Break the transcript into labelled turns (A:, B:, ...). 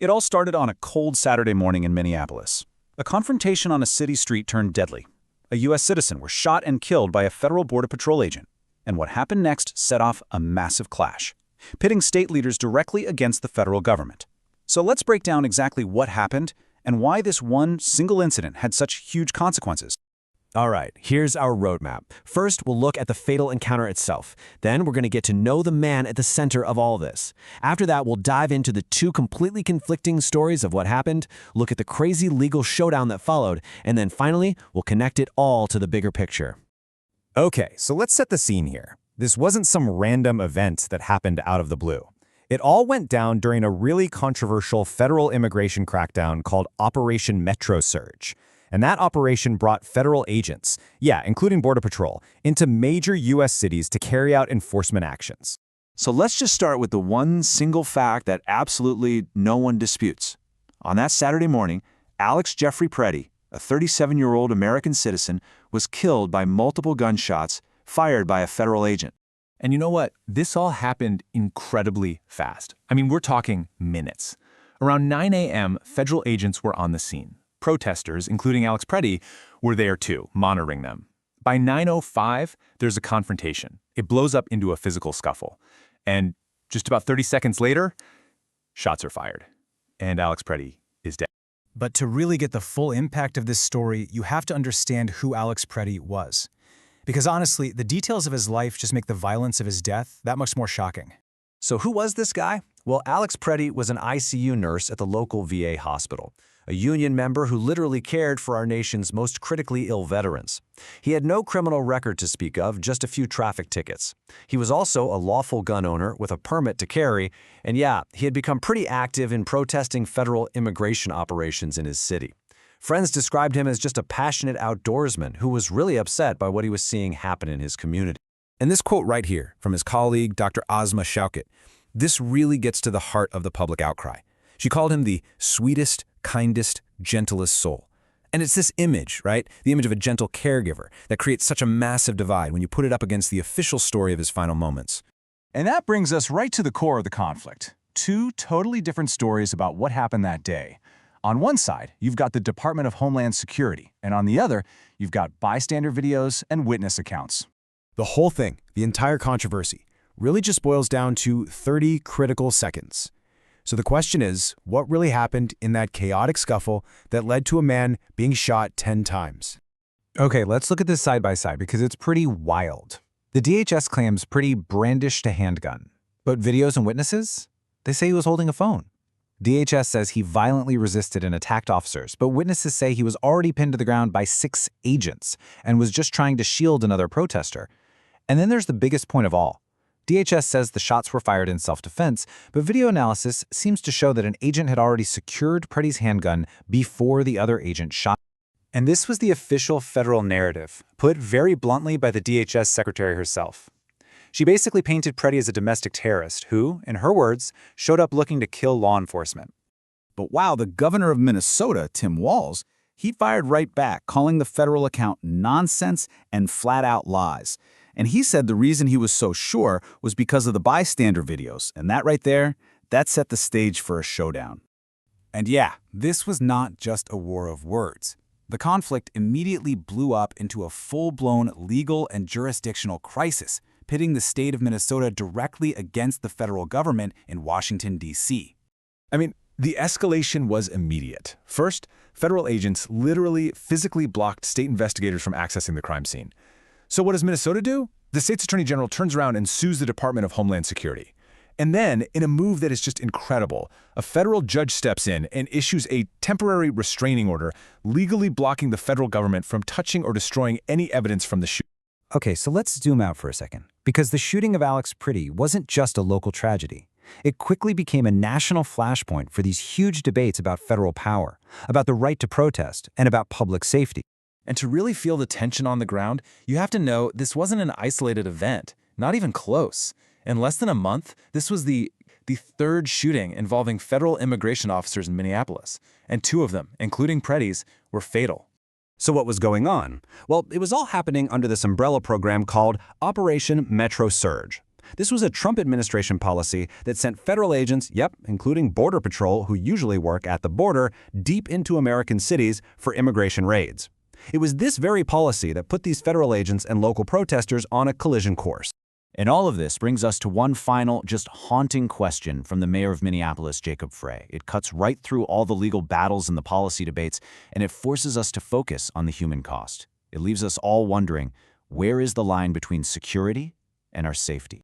A: It all started on a cold Saturday morning in Minneapolis. A confrontation on a city street turned deadly. A U.S. citizen was shot and killed by a federal Border Patrol agent. And what happened next set off a massive clash, pitting state leaders directly against the federal government. So let's break down exactly what happened and why this one single incident had such huge consequences.
B: All right, here's our roadmap. First, we'll look at the fatal encounter itself. Then we're going to get to know the man at the center of all this. After that, we'll dive into the two completely conflicting stories of what happened, look at the crazy legal showdown that followed, and then finally, we'll connect it all to the bigger picture.
C: Okay, so let's set the scene here. This wasn't some random event that happened out of the blue. It all went down during a really controversial federal immigration crackdown called Operation Metro Surge. And that operation brought federal agents, including Border Patrol, into major U.S. cities to carry out enforcement actions.
A: So let's just start with the one single fact that absolutely no one disputes. On that Saturday morning, Alex Jeffrey Pretti, a 37-year-old American citizen, was killed by multiple gunshots fired by a federal agent.
D: And you know what? This all happened incredibly fast. I mean, we're talking minutes. Around 9 a.m., federal agents were on the scene. Protesters, including Alex Pretti, were there too, monitoring them. By 9:05, there's a confrontation. It blows up into a physical scuffle. And just about 30 seconds later, shots are fired. And Alex Pretti is dead.
E: But to really get the full impact of this story, you have to understand who Alex Pretti was. Because honestly, the details of his life just make the violence of his death that much more shocking.
B: So who was this guy? Well, Alex Pretti was an ICU nurse at the local VA hospital, a union member who literally cared for our nation's most critically ill veterans. He had no criminal record to speak of, just a few traffic tickets. He was also a lawful gun owner with a permit to carry, and he had become pretty active in protesting federal immigration operations in his city. Friends described him as just a passionate outdoorsman who was really upset by what he was seeing happen in his community.
F: And this quote right here from his colleague, Dr. Asma Shaukat, this really gets to the heart of the public outcry. She called him the sweetest, kindest, gentlest soul. And it's this image, right? The image of a gentle caregiver that creates such a massive divide when you put it up against the official story of his final moments.
G: And that brings us right to the core of the conflict. Two totally different stories about what happened that day. On one side, you've got the Department of Homeland Security, and on the other, you've got bystander videos and witness accounts.
F: The whole thing, the entire controversy, really just boils down to 30 critical seconds. So the question is, what really happened in that chaotic scuffle that led to a man being shot 10 times?
H: Okay, let's look at this side by side because it's pretty wild. The DHS claims Pretti brandished a handgun, but videos and witnesses? They say he was holding a phone. DHS says he violently resisted and attacked officers, but witnesses say he was already pinned to the ground by 6 agents and was just trying to shield another protester. And then there's the biggest point of all. DHS says the shots were fired in self-defense, but video analysis seems to show that an agent had already secured Pretti's handgun before the other agent shot.
I: And this was the official federal narrative, put very bluntly by the DHS secretary herself. She basically painted Pretti as a domestic terrorist who, in her words, showed up looking to kill law enforcement.
A: But wow, the governor of Minnesota, Tim Walz, he fired right back, calling the federal account nonsense and flat-out lies. And he said the reason he was so sure was because of the bystander videos, and that right there, that set the stage for a showdown. And this was not just a war of words. The conflict immediately blew up into a full-blown legal and jurisdictional crisis, pitting the state of Minnesota directly against the federal government in Washington, D.C.
D: I mean, the escalation was immediate. First, federal agents literally physically blocked state investigators from accessing the crime scene. So what does Minnesota do? The state's attorney general turns around and sues the Department of Homeland Security. And then, in a move that is just incredible, a federal judge steps in and issues a temporary restraining order, legally blocking the federal government from touching or destroying any evidence from the shooting.
H: Okay, so let's zoom out for a second, because the shooting of Alex Pretti wasn't just a local tragedy. It quickly became a national flashpoint for these huge debates about federal power, about the right to protest, and about public safety.
D: And to really feel the tension on the ground, you have to know this wasn't an isolated event, not even close. In less than a month, this was the third shooting involving federal immigration officers in Minneapolis, and 2 of them, including Pretti's, were fatal.
B: So what was going on? Well, it was all happening under this umbrella program called Operation Metro Surge. This was a Trump administration policy that sent federal agents, including Border Patrol, who usually work at the border, deep into American cities for immigration raids. It was this very policy that put these federal agents and local protesters on a collision course.
A: And all of this brings us to one final, just haunting question from the mayor of Minneapolis, Jacob Frey. It cuts right through all the legal battles and the policy debates, and it forces us to focus on the human cost. It leaves us all wondering, where is the line between security and our safety?